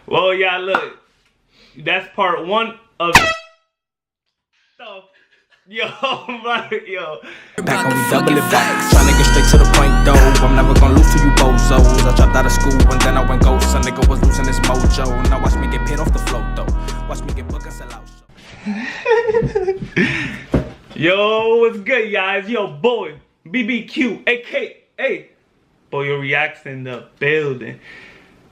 Well, yeah, look. That's part one of stuff. Yo, yo. Back on we double it back. Tryna get straight to the point though. I'm never gonna lose to you bozos. I dropped out of school and then I went ghost. A nigga was losing his mojo. Now watch me get paid off the float though. Watch me get booked and sell out. Yo, what's good, guys? Yo, boy, BBQ, aka Boyo Reacts in the building.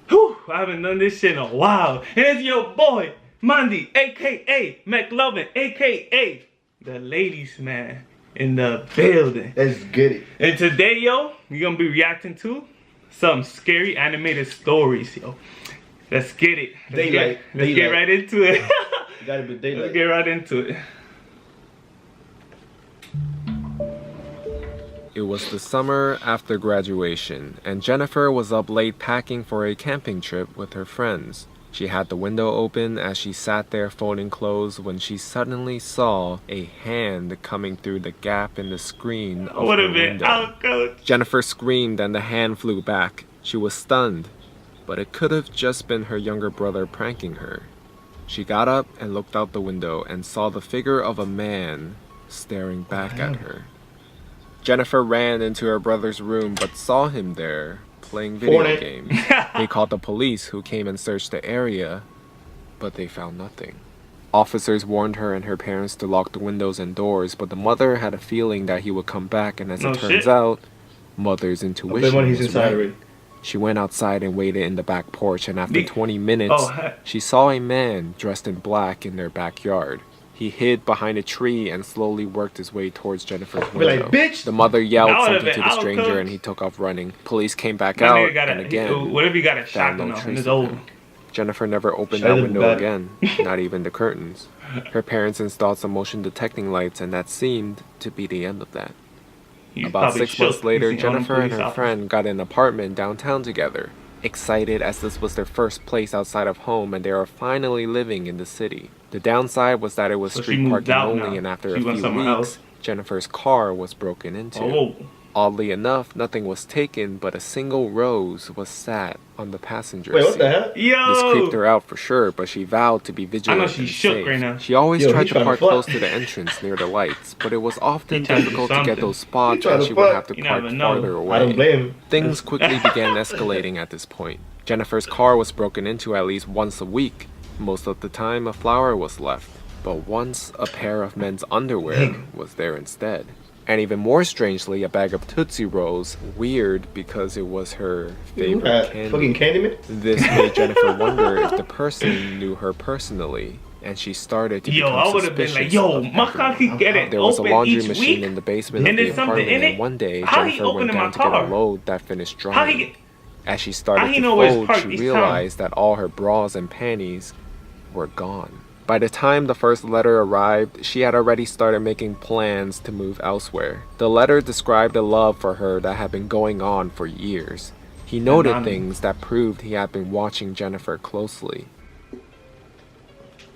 Whew, I haven't done this shit in a while. And it's your boy, Mandy, aka McLovin, aka the ladies man in the building. Let's get it. And today, yo, we're gonna be reacting to some scary animated stories, yo. Let's get it. Let's get right into it. Gotta be daylight. Let's get right into it. It was the summer after graduation, and Jennifer was up late packing for a camping trip with her friends. She had the window open as she sat there folding clothes when she suddenly saw a hand coming through the gap in the screen of her window. Jennifer screamed and the hand flew back. She was stunned, but it could have just been her younger brother pranking her. She got up and looked out the window and saw the figure of a man staring back at her. Jennifer ran into her brother's room but saw him there, playing video games. They called the police, who came and searched the area, but they found nothing. Officers warned her and her parents to lock the windows and doors, but the mother had a feeling that he would come back, and as it turns out, mother's intuition was right. She went outside and waited in the back porch, and after 20 minutes, she saw a man dressed in black in their backyard. He hid behind a tree and slowly worked his way towards Jennifer's window. Like, bitch! The mother yelled something to the stranger and he took off running. Police came back out and again, what if he got a shotgun off and it's over? Jennifer never opened that window again, not even the curtains. Her parents installed some motion detecting lights, and that seemed to be the end of that. About 6 months later, Jennifer and her friend got an apartment downtown together, excited as this was their first place outside of home and they are finally living in the city. The downside was that it was street parking only, and after a few weeks, Jennifer's car was broken into. Oddly enough, nothing was taken, but a single rose was sat on the passenger seat. What the hell? This creeped her out for sure, but she vowed to be vigilant. I know she's and shook safe. right now. She always tried to park close to the entrance near the lights, but it was often difficult to get those spots, and she would have to park farther away. I don't blame him. Things quickly began escalating at this point. Jennifer's car was broken into at least once a week. Most of the time, a flower was left, but once a pair of men's underwear was there instead. And even more strangely, a bag of Tootsie Rolls, weird because it was her favorite candy. Fucking Candyman? This made Jennifer wonder if the person knew her personally, and she started to become suspicious. My car can get it. There was a laundry machine in the basement of the apartment, and one day Jennifer went down to get a load that finished drying. As she started to fold, she realized that all her bras and panties were gone. By the time the first letter arrived, she had already started making plans to move elsewhere. The letter described a love for her that had been going on for years. He noted things that proved he had been watching Jennifer closely.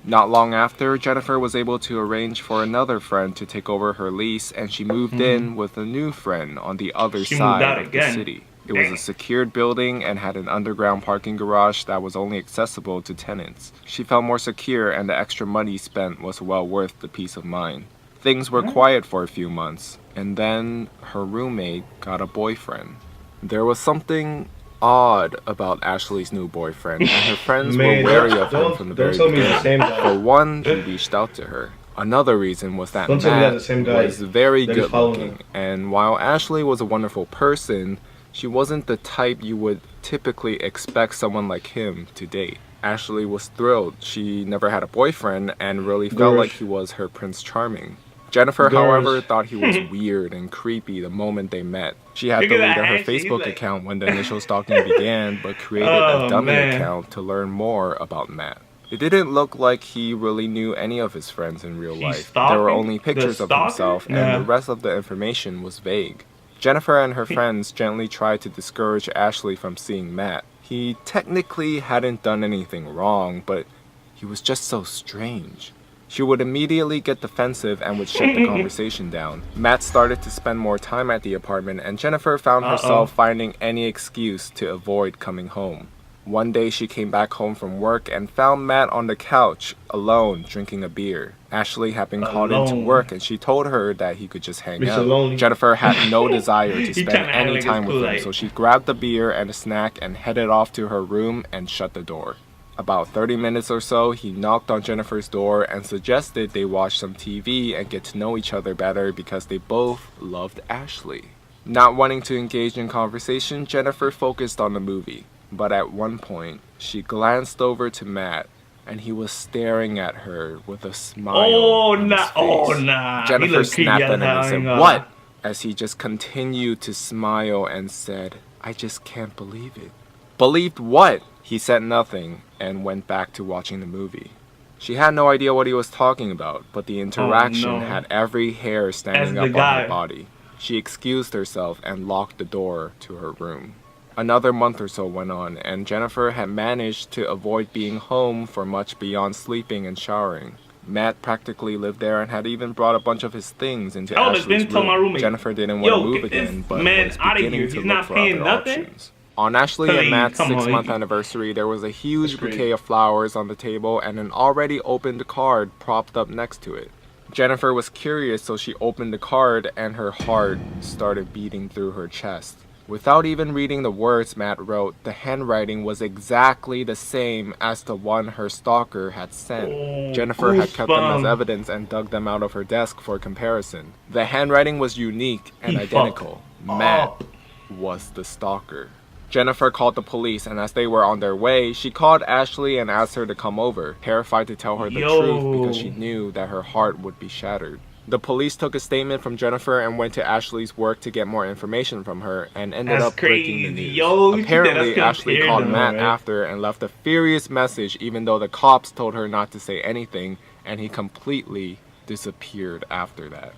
Not long after, Jennifer was able to arrange for another friend to take over her lease, and she moved in with a new friend on the other side of the city. It was a secured building and had an underground parking garage that was only accessible to tenants. She felt more secure, and the extra money spent was well worth the peace of mind. Things were quiet for a few months, and then her roommate got a boyfriend. There was something odd about Ashley's new boyfriend, and her friends were wary of him from the very beginning. For one, he reached out to her. Another reason was that Matt was very good looking, and while Ashley was a wonderful person, she wasn't the type you would typically expect someone like him to date. Ashley was thrilled. She never had a boyfriend and really felt like he was her Prince Charming. Jennifer, however, thought he was weird and creepy the moment they met. She had deleted her Facebook account when the initial stalking began, but created a dummy account to learn more about Matt. It didn't look like he really knew any of his friends in real life. There were only pictures of himself, and the rest of the information was vague. Jennifer and her friends gently tried to discourage Ashley from seeing Matt. He technically hadn't done anything wrong, but he was just so strange. She would immediately get defensive and would shut the conversation down. Matt started to spend more time at the apartment, and Jennifer found herself finding any excuse to avoid coming home. One day she came back home from work and found Matt on the couch, alone, drinking a beer. Ashley had been called into work and she told her that he could just hang out. Jennifer had no desire to spend any time with him, so she grabbed the beer and a snack and headed off to her room and shut the door. About 30 minutes or so, he knocked on Jennifer's door and suggested they watch some TV and get to know each other better because they both loved Ashley. Not wanting to engage in conversation, Jennifer focused on the movie. But at one point, she glanced over to Matt, and he was staring at her with a smile on his face. Oh, nah. Jennifer snapped at him and said, "What?" As he just continued to smile and said, "I just can't believe it." "Believed what?" He said nothing and went back to watching the movie. She had no idea what he was talking about, but the interaction had every hair standing up on her body. She excused herself and locked the door to her room. Another month or so went on, and Jennifer had managed to avoid being home for much beyond sleeping and showering. Matt practically lived there and had even brought a bunch of his things into Ashley's room. Jennifer didn't want to move again, but was beginning to look for other options. On Ashley and Matt's 6-month anniversary, there was a huge bouquet of flowers on the table and an already opened card propped up next to it. Jennifer was curious, so she opened the card and her heart started beating through her chest. Without even reading the words Matt wrote, the handwriting was exactly the same as the one her stalker had sent. Jennifer had kept them as evidence and dug them out of her desk for comparison. The handwriting was unique and identical. Matt was the stalker. Jennifer called the police, and as they were on their way, she called Ashley and asked her to come over, terrified to tell her the truth because she knew that her heart would be shattered. The police took a statement from Jennifer and went to Ashley's work to get more information from her and ended up breaking the news. Apparently, Ashley called Matt after and left a furious message even though the cops told her not to say anything, and he completely disappeared after that.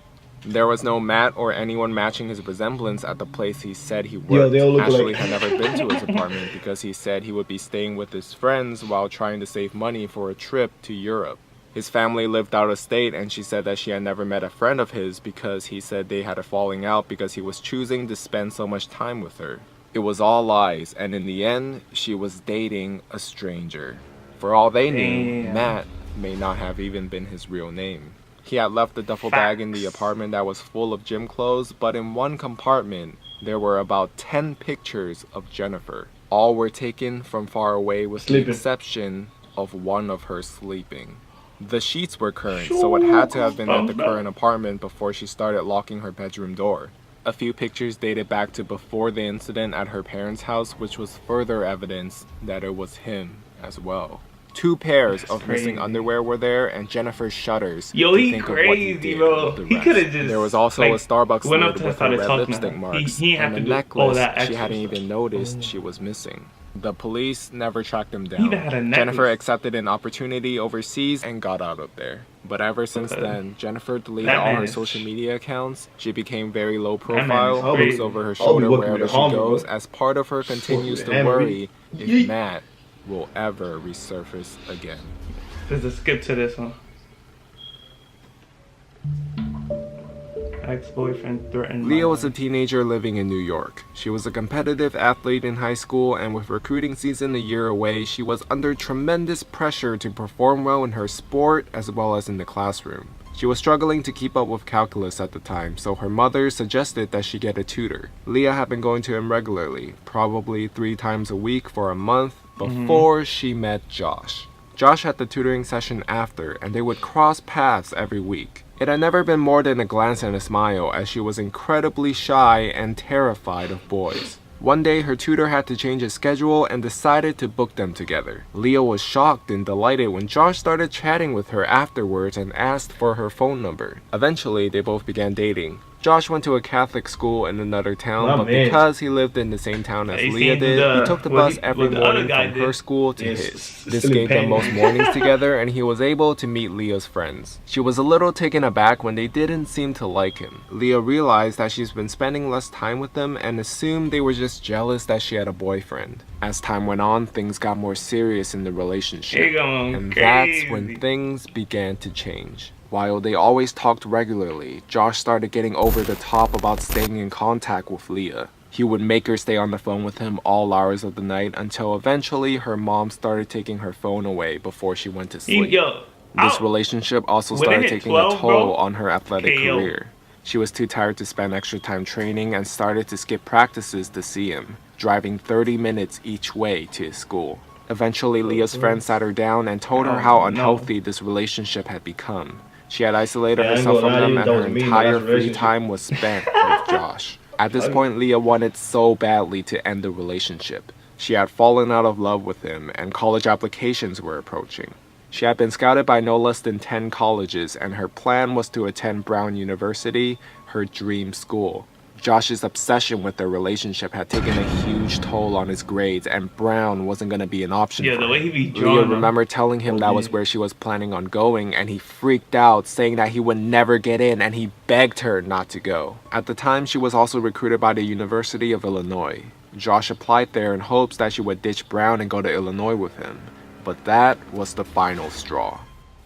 There was no Matt or anyone matching his resemblance at the place he said he worked. Ashley had never been to his apartment because he said he would be staying with his friends while trying to save money for a trip to Europe. His family lived out of state, and she said that she had never met a friend of his because he said they had a falling out because he was choosing to spend so much time with her. It was all lies, and in the end, she was dating a stranger. For all they knew, Matt may not have even been his real name. He had left the duffel bag in the apartment that was full of gym clothes, but in one compartment, there were about 10 pictures of Jennifer. All were taken from far away with the exception of one of her sleeping. The sheets were current, so it had to have been at the current apartment before she started locking her bedroom door. A few pictures dated back to before the incident at her parents' house, which was further evidence that it was him as well. 2 pairs of missing underwear were there, and Jennifer shudders to think of what he did with the rest. There was also a Starbucks lid with her red lipstick marks, and a necklace she hadn't even noticed she was missing. The police never tracked him down. Jennifer accepted an opportunity overseas and got out of there. But ever since then, Jennifer deleted all her social media accounts. She became very low profile, looks over her shoulder wherever she goes, as part of her continues to worry if Matt will ever resurface again. There's a skip to this one. Ex-boyfriend threatened. Leah was a teenager living in New York. She was a competitive athlete in high school, and with recruiting season a year away, she was under tremendous pressure to perform well in her sport as well as in the classroom. She was struggling to keep up with calculus at the time, so her mother suggested that she get a tutor. Leah had been going to him regularly, probably 3 times a week for a month, before she met Josh. Josh had the tutoring session after, and they would cross paths every week. It had never been more than a glance and a smile, as she was incredibly shy and terrified of boys. One day, her tutor had to change his schedule and decided to book them together. Leah was shocked and delighted when Josh started chatting with her afterwards and asked for her phone number. Eventually, they both began dating. Josh went to a Catholic school in another town, but because he lived in the same town as Leah did, he took the bus every morning from her school to his. This gave them most mornings together, and he was able to meet Leah's friends. She was a little taken aback when they didn't seem to like him. Leah realized that she's been spending less time with them and assumed they were just jealous that she had a boyfriend. As time went on, things got more serious in the relationship, and that's when things began to change. While they always talked regularly, Josh started getting over the top about staying in contact with Leah. He would make her stay on the phone with him all hours of the night until eventually her mom started taking her phone away before she went to sleep. This relationship also started taking a toll on her athletic career. She was too tired to spend extra time training and started to skip practices to see him, driving 30 minutes each way to his school. Eventually, Leah's friend sat her down and told her how unhealthy this relationship had become. She had isolated herself from them and her entire free time was spent with Josh. At this point, Leah wanted so badly to end the relationship. She had fallen out of love with him and college applications were approaching. She had been scouted by no less than 10 colleges and her plan was to attend Brown University, her dream school. Josh's obsession with their relationship had taken a huge toll on his grades and Brown wasn't going to be an option for him. Leah remembered telling him that was where she was planning on going and he freaked out, saying that he would never get in and he begged her not to go. At the time, she was also recruited by the University of Illinois. Josh applied there in hopes that she would ditch Brown and go to Illinois with him. But that was the final straw.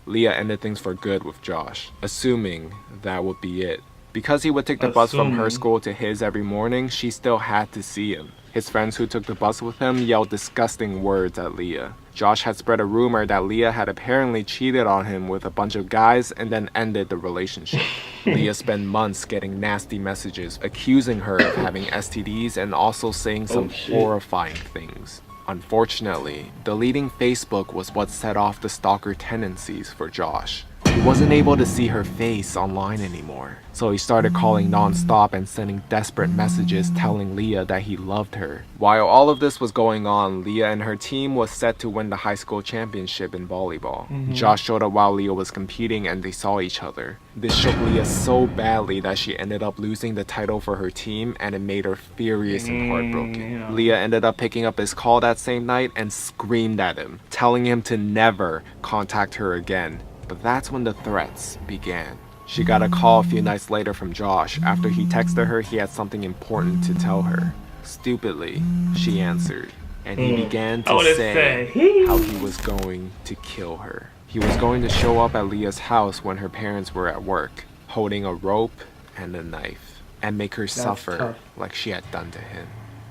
Leah ended things for good with Josh, assuming that would be it. Because he would take the bus from her school to his every morning, she still had to see him. His friends who took the bus with him yelled disgusting words at Leah. Josh had spread a rumor that Leah had apparently cheated on him with a bunch of guys and then ended the relationship. Leah spent months getting nasty messages accusing her of having STDs and also saying some horrifying things. Unfortunately, deleting Facebook was what set off the stalker tendencies for Josh. He wasn't able to see her face online anymore, so he started calling non-stop and sending desperate messages telling Leah that he loved her. While all of this was going on, Leah and her team was set to win the high school championship in volleyball. Josh showed up while Leah was competing and they saw each other. This shook Leah so badly that she ended up losing the title for her team and it made her furious and heartbroken. Leah ended up picking up his call that same night and screamed at him, telling him to never contact her again. But that's when the threats began. She got a call a few nights later from Josh. After he texted her, he had something important to tell her. Stupidly, she answered, and he began to say how he was going to kill her. He was going to show up at Leah's house when her parents were at work, holding a rope and a knife, and make her suffer like she had done to him.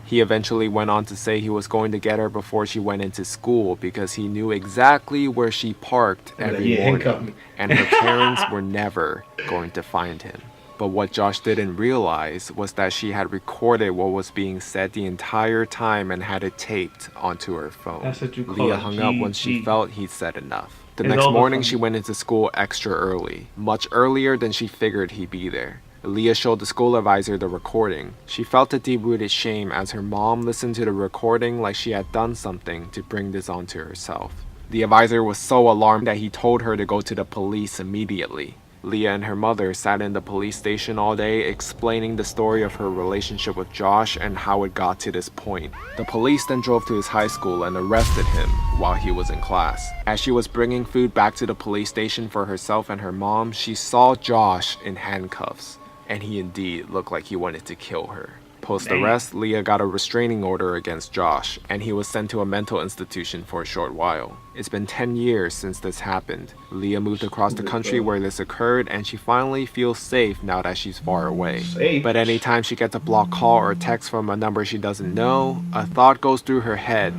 He eventually went on to say he was going to get her before she went into school because he knew exactly where she parked every morning, and her parents were never going to find him. But what Josh didn't realize was that she had recorded what was being said the entire time and had it taped onto her phone. That's what you call Leah hung up once she felt he'd said enough. The next morning, she went into school extra early, much earlier than she figured he'd be there. Leah showed the school advisor the recording. She felt a deep-rooted shame as her mom listened to the recording like she had done something to bring this onto herself. The advisor was so alarmed that he told her to go to the police immediately. Leah and her mother sat in the police station all day explaining the story of her relationship with Josh and how it got to this point. The police then drove to his high school and arrested him while he was in class. As she was bringing food back to the police station for herself and her mom, she saw Josh in handcuffs. And he indeed looked like he wanted to kill her. Post-arrest, Leah got a restraining order against Josh, and he was sent to a mental institution for a short while. It's been 10 years since this happened. Leah moved across the country where this occurred, and she finally feels safe now that she's far away. But anytime she gets a blocked call or text from a number she doesn't know, a thought goes through her head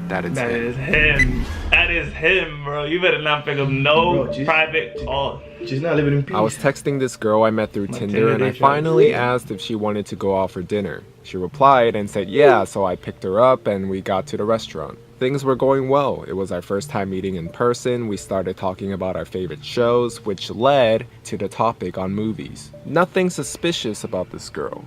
that it's him. That is him. That is him, bro. You better not pick up no private call. She's not living in peace. I was texting this girl I met through Tinder and I finally asked if she wanted to go out for dinner. She replied and said yeah, so I picked her up and we got to the restaurant. Things were going well. It was our first time meeting in person. We started talking about our favorite shows, which led to the topic on movies. Nothing suspicious about this girl.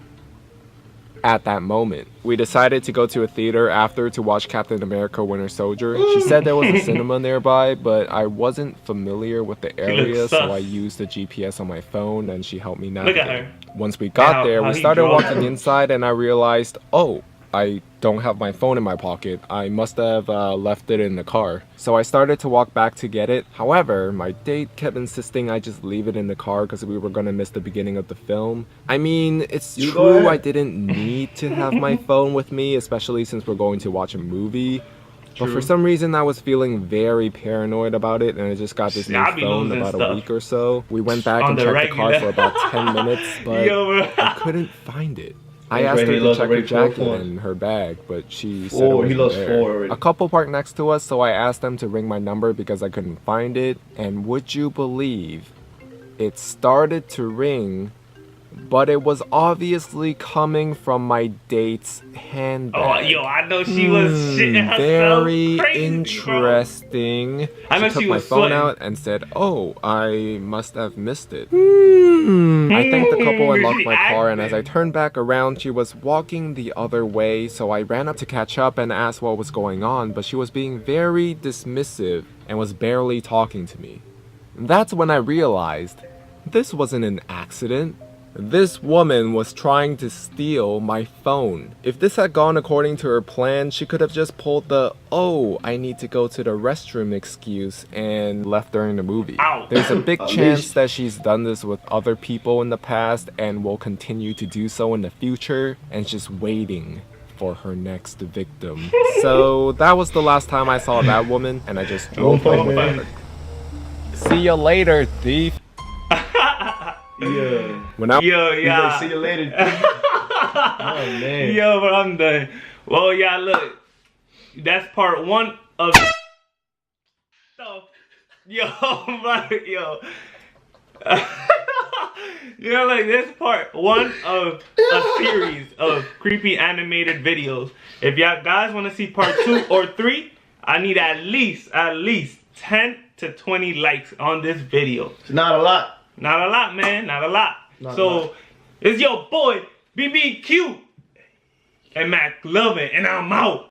At that moment, we decided to go to a theater after to watch Captain America Winter Soldier. She said there was a cinema nearby, but I wasn't familiar with the area, so I used the GPS on my phone and she helped me navigate. Look at her. Once we got there, we started walking inside and I realized, oh, I don't have my phone in my pocket. I must have left it in the car. So I started to walk back to get it. However, my date kept insisting I just leave it in the car because we were gonna miss the beginning of the film. I mean, it's true I didn't need to have my phone with me, especially since we're going to watch a movie. But for some reason, I was feeling very paranoid about it, and I just got this new phone about a week or so. We went back and checked the car for about 10 minutes, but I couldn't find it. I That's asked right, her he to lost check the her rate 4 jacket points. in her bag, but she said Four, it he wasn't lost there. 4 already. A couple parked next to us, so I asked them to ring my number because I couldn't find it. And would you believe, it started to ring, but it was obviously coming from my date's handbag. Oh, yo, I know she was shitting herself Very crazy, interesting. Bro. I know She took she my was phone sweating. out and said, "Oh, I must have missed it." I thanked the couple and locked my car, and as I turned back around, she was walking the other way, so I ran up to catch up and asked what was going on, but she was being very dismissive and was barely talking to me. That's when I realized this wasn't an accident. This woman was trying to steal my phone. If this had gone according to her plan, she could have just pulled the, "Oh, I need to go to the restroom" excuse and left during the movie. Ow. There's a big At chance least. that she's done this with other people in the past and will continue to do so in the future, and just waiting for her next victim. So that was the last time I saw that woman, and I just drove One home point, with man. her. See you later, thief. Yeah. When I Yo, He's yeah. like, see you later. Oh, man. Yo, but I'm done. Well, yeah, look. That's part 1 of. So, yo, bro, yo. You know, like, this part 1 of a series of creepy animated videos. If y'all guys want to see part 2 or 3, I need at least 10 to 20 likes on this video. It's not a lot. Not a lot, man. Not a lot. Not a So, lot. it's your boy, BBQ, and Mac Lovin', and I'm out.